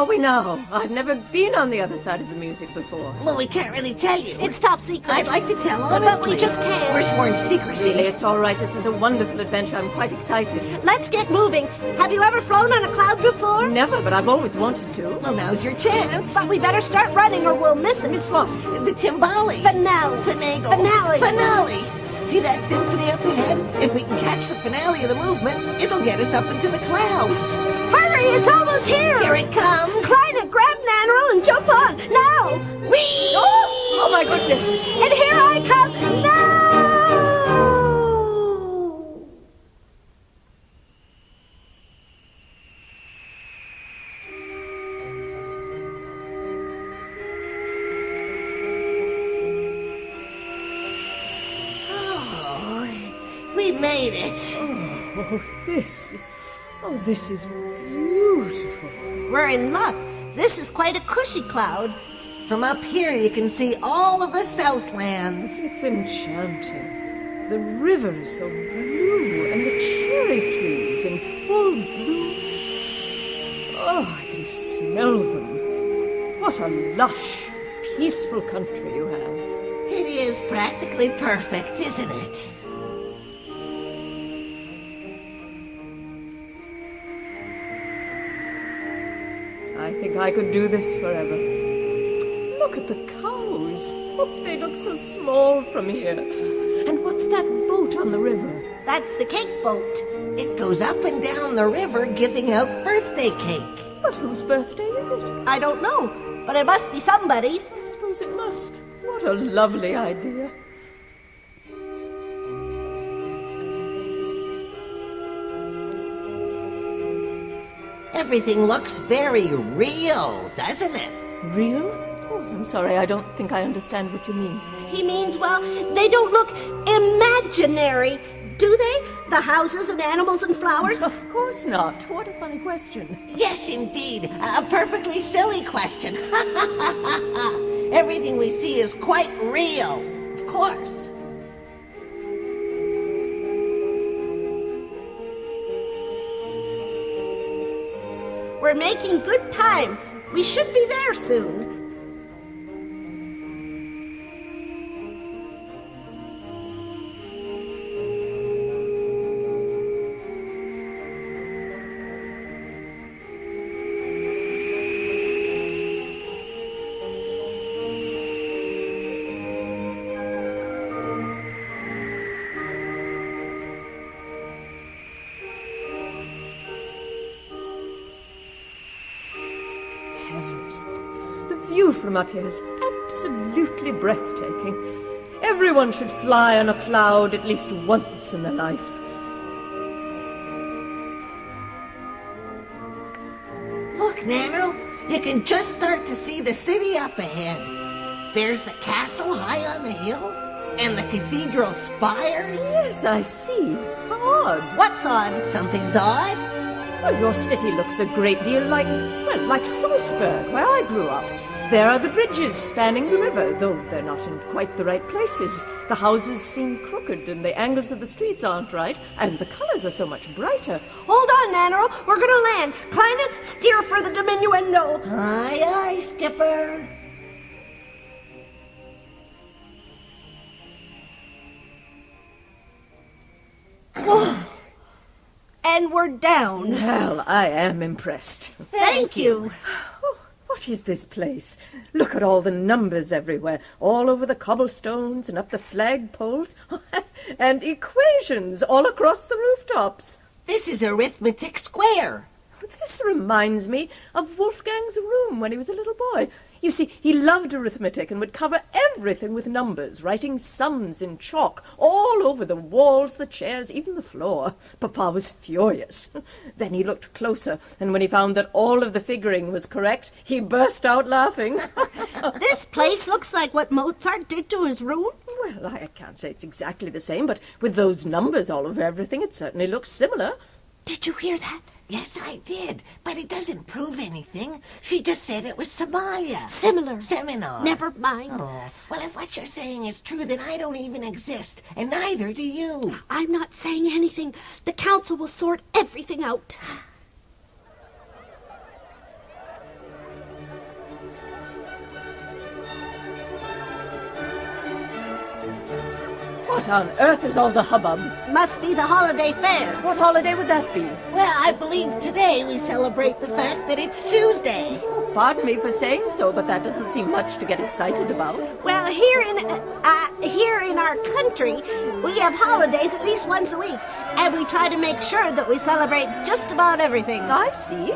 are we now? I've never been on the other side of the music before. Well, we can't really tell you. It's top secret. I'd like to tell, honestly. But we just can't. We're sworn to secrecy. Really, it's all right. This is a wonderful adventure. I'm quite excited. Let's get moving. Have you ever flown on a cloud before? Never, but I've always wanted to. Well, now's your chance. But we better start running or we'll miss it. Miss what? The timbali. Finale. Finagle. Finale. Finale. See that symphony up ahead? If we can catch the finale of the movement, it'll get us up into the clouds. Hurry, it's almost here. Here it comes. Kleine, grab Nannerl and jump on. Now. Whee! Oh, my goodness. And here I come. Now. We made it. This is beautiful. We're in luck. This is quite a cushy cloud. From up here, you can see all of the Southlands. It's enchanting. The river is so blue, and the cherry trees in full bloom. Oh, I can smell them. What a lush, peaceful country you have. It is practically perfect, isn't it? I think I could do this forever. Look at the cows. Oh, they look so small from here. And what's that boat on the river? That's the cake boat. It goes up and down the river giving out birthday cake. But whose birthday is it? I don't know, but it must be somebody's. I suppose it must. What a lovely idea. Everything looks very real, doesn't it? Real? Oh, I'm sorry, I don't think I understand what you mean. He means, well, they don't look imaginary, do they? The houses and animals and flowers? Of course not. What a funny question. Yes, indeed. A perfectly silly question. Everything we see is quite real. Of course. We're making good time. We should be there soon. The view from up here is absolutely breathtaking. Everyone should fly on a cloud at least once in their life. Look, Nannerl, you can just start to see the city up ahead. There's the castle high on the hill, and the cathedral spires. Yes, I see. How odd. What's odd? Something's odd. Well, your city looks a great deal like Salzburg, where I grew up. There are the bridges spanning the river, though they're not in quite the right places. The houses seem crooked, and the angles of the streets aren't right, and the colors are so much brighter. Hold on, Nannerl. We're going to land. Kleine, steer for the diminuendo. Aye, aye, skipper. And we're down. Well, I am impressed. Thank you. Oh, what is this place? Look at all the numbers everywhere, all over the cobblestones and up the flagpoles, and equations all across the rooftops. This is arithmetic square. This reminds me of Wolfgang's room when he was a little boy. You see, he loved arithmetic and would cover everything with numbers, writing sums in chalk all over the walls, the chairs, even the floor. Papa was furious. Then he looked closer, and when he found that all of the figuring was correct, he burst out laughing. This place looks like what Mozart did to his room. Well, I can't say it's exactly the same, but with those numbers all over everything, it certainly looks similar. Did you hear that? Yes, I did, but it doesn't prove anything. She just said it was Somalia. Similar. Seminar. Never mind. Oh, well, if what you're saying is true, then I don't even exist, and neither do you. I'm not saying anything. The council will sort everything out. What on earth is all the hubbub? Must be the holiday fair. What holiday would that be? Well, I believe today we celebrate the fact that it's Tuesday. Pardon me for saying so, but that doesn't seem much to get excited about. Well, here in our country, we have holidays at least once a week, and we try to make sure that we celebrate just about everything. I see.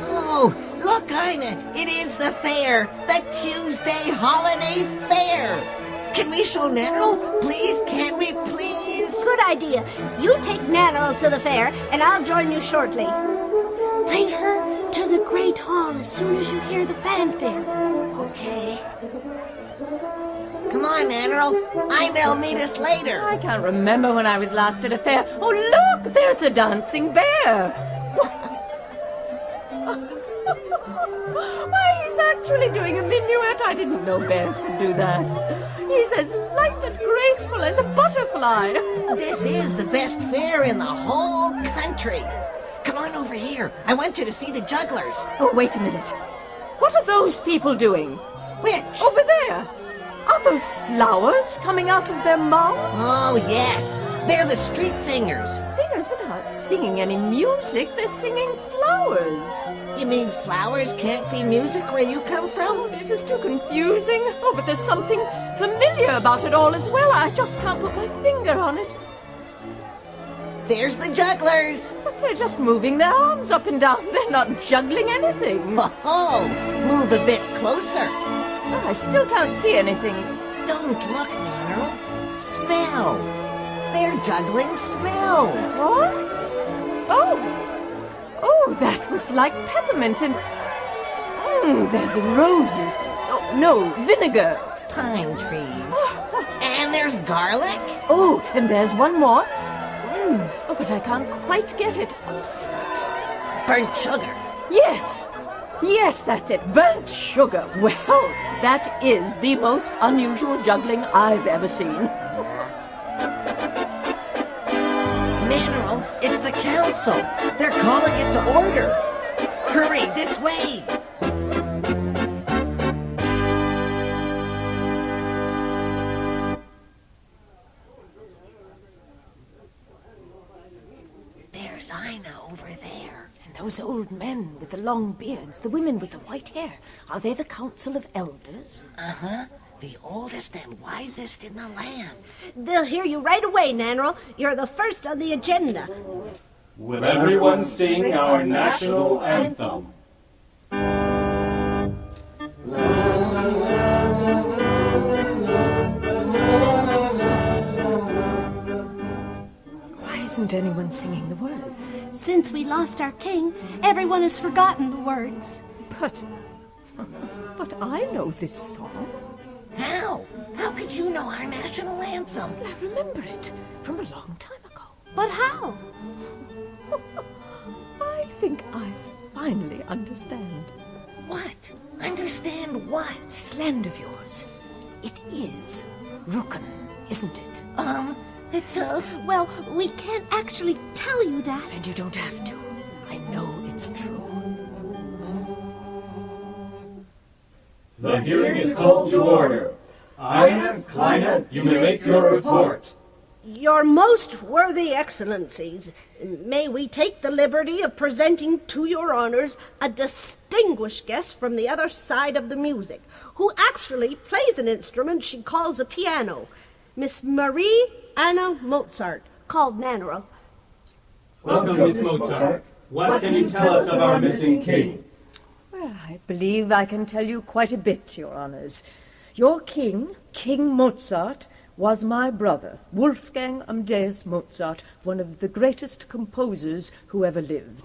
Oh, look, Eine, it is the fair, the Tuesday holiday fair. Can we show Nero? Please, can we please? Good idea. You take Nano to the fair, and I'll join you shortly. Bring her to the great hall as soon as you hear the fanfare. Okay. Come on, Nero. Eine'll meet us later. I can't remember when I was last at a fair. Oh, look, there's a dancing bear. Why, he's actually doing a minuet. I didn't know bears could do that. He's as light and graceful as a butterfly. This is the best fair in the whole country. Come on over here. I want you to see the jugglers. Oh, wait a minute. What are those people doing? Which? Over there. Are those flowers coming out of their mouths? Oh, yes. They're the street singers. Singers, but they're not singing any music. They're singing flowers. You mean flowers can't be music where you come from? This is too confusing. Oh, but there's something familiar about it all as well. I just can't put my finger on it. There's the jugglers. But they're just moving their arms up and down. They're not juggling anything. Oh, move a bit closer. Oh, I still can't see anything. Don't look, Nano. Smell. They're juggling smells. What? Oh, that was like peppermint and... there's roses. Oh, no, vinegar. Pine trees. And there's garlic. Oh, and there's one more. Oh, but I can't quite get it. Burnt sugar. Yes, that's it. Burnt sugar. Well, that is the most unusual juggling I've ever seen. Nano, it's the council. They're calling it to order. Hurry, this way. There's Eine over there. And those old men with the long beards, the women with the white hair, are they the council of elders? Uh-huh. The oldest and wisest in the land. They'll hear you right away, Nannerl. You're the first on the agenda. Will everyone sing our national anthem? Why isn't anyone singing the words? Since we lost our king, everyone has forgotten the words. But I know this song. How? How could you know our national anthem? I remember it from a long time ago. But how? I think I finally understand. What? Understand what? This land of yours, it is Rücken, isn't it? It's Well, we can't actually tell you that. And you don't have to. I know it's true. The hearing is called to order. Eine, Kleine, you may make your report. Your most worthy excellencies, may we take the liberty of presenting to your honors a distinguished guest from the other side of the music, who actually plays an instrument she calls a piano, Miss Marie Anna Mozart, called Nannerl. Welcome, Miss Mozart. What can you tell us of our missing king? Well, I believe I can tell you quite a bit, your honors. Your king, King Mozart, was my brother, Wolfgang Amadeus Mozart, one of the greatest composers who ever lived.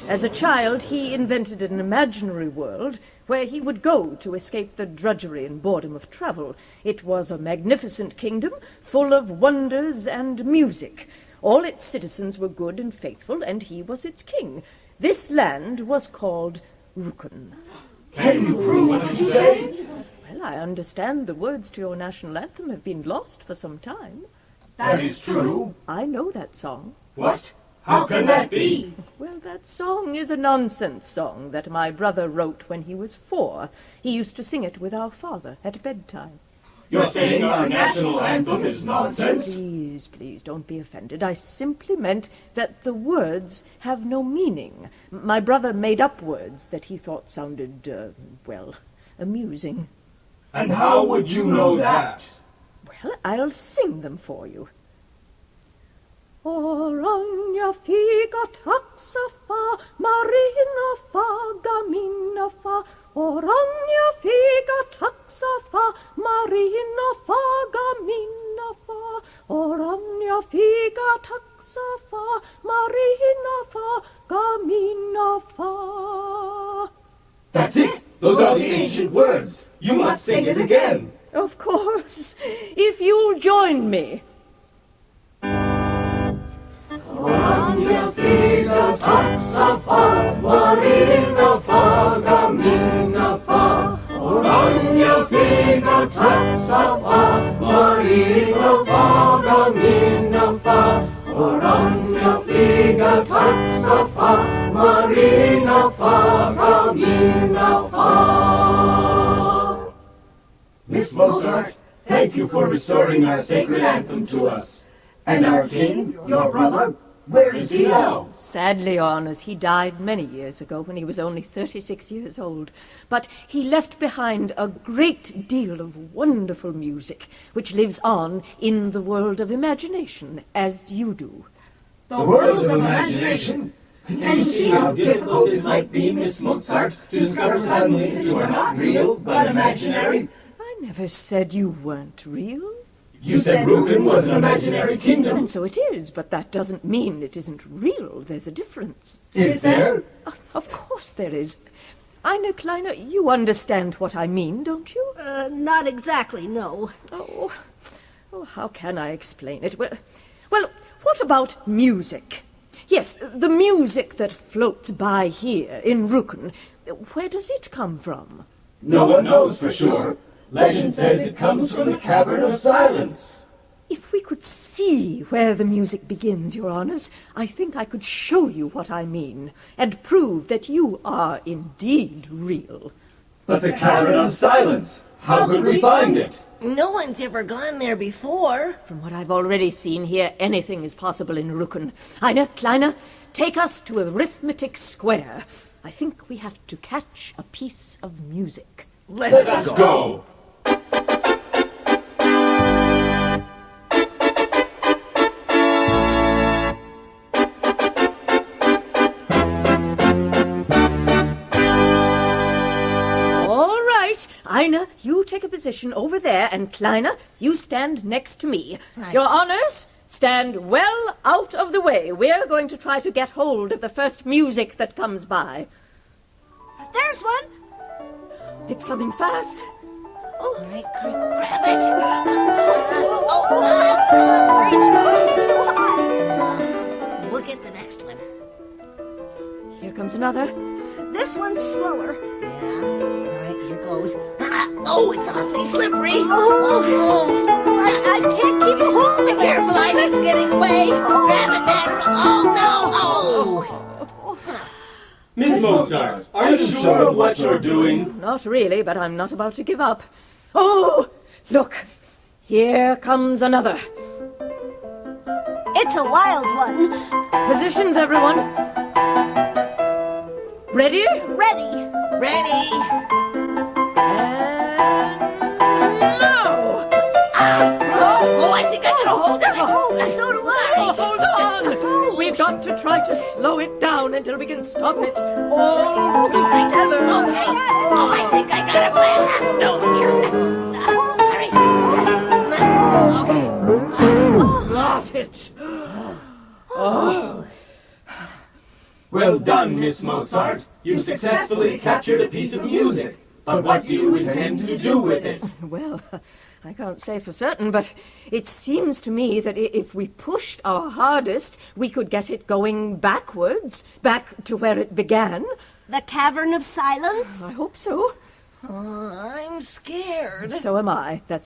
As a child, he invented an imaginary world where he would go to escape the drudgery and boredom of travel. It was a magnificent kingdom, full of wonders and music. All its citizens were good and faithful, and he was its king. This land was called Rücken. Can you prove what you say? Well, I understand the words to your national anthem have been lost for some time. That is true. I know that song. What? How can that be? Well, that song is a nonsense song that my brother wrote when he was 4. He used to sing it with our father at bedtime. You're saying our national anthem is nonsense? Please, please, don't be offended. I simply meant that the words have no meaning. My brother made up words that he thought sounded, amusing. And how would you know that? Well, I'll sing them for you. Oragnia figa taxa fa, marina fa, gamina fa. Oragnia figa taxa fa, marina fa, gamina fa. Oragnia figa taxa fa, marina fa, gamina fa. That's it! Those are the ancient words. You must sing it again. Of course, if you'll join me. Oragnia figa taxa fa, marina fa, gamina fa. Oragnia figa taxa fa, marina fa, gamina fa. Oragnia figa taxa fa, marina fa, gamina fa. Miss Mozart, thank you for restoring our sacred anthem to us. And our king, your brother, where is he now? Sadly, Your Honours, he died many years ago when he was only 36 years old. But he left behind a great deal of wonderful music, which lives on in the world of imagination, as you do. The world of imagination? Can you see how difficult it might be, Miss Mozart, to discover suddenly that you are not real, but imaginary? I never said you weren't real. You said Rugen was an imaginary kingdom. And so it is, but that doesn't mean it isn't real. There's a difference. Is there? Of course there is. Eine, Kleine, you understand what I mean, don't you? Not exactly, no. Oh, how can I explain it? Well, what about music? Yes, the music that floats by here in Rücken. Where does it come from? No one knows for sure. Legend says it comes from the Cavern of Silence. If we could see where the music begins, Your Honours, I think I could show you what I mean, and prove that you are indeed real. But the Cavern of Silence, how could we find it? No one's ever gone there before. From what I've already seen here, anything is possible in Rücken. Eine, Kleine, take us to arithmetic square. I think we have to catch a piece of music. Let's Go! Eine, you take a position over there, and Kleine, you stand next to me. Right. Your Honours, stand well out of the way. We're going to try to get hold of the first music that comes by. There's one. It's coming fast. All right, grab it. Reach, it's too high. We'll get the next one. Here comes another. This one's slower. Yeah. All right, here goes. Oh, it's awfully slippery. Oh. I can't keep a hold of it. Be careful, Ina, it's getting away. Grab it, Dad. Oh, no. Oh. Miss Mozart, are you sure of what you're doing? Not really, but I'm not about to give up. Oh, look. Here comes another. It's a wild one. Positions, everyone. Ready? Ready. Ready. And now! Oh, I think I got a hold of it. Oh, so do I. Oh, hold on! We've got to try to slow it down until we can stop it all together. Okay. Oh, I think I got it by a half note here. Hurry. Got it. Well done, Miss Mozart. You successfully captured a piece of music. But what do you intend to do with it? Well, I can't say for certain, but it seems to me that if we pushed our hardest, we could get it going backwards, back to where it began. The Cavern of Silence? I hope so. I'm scared. So am I. That's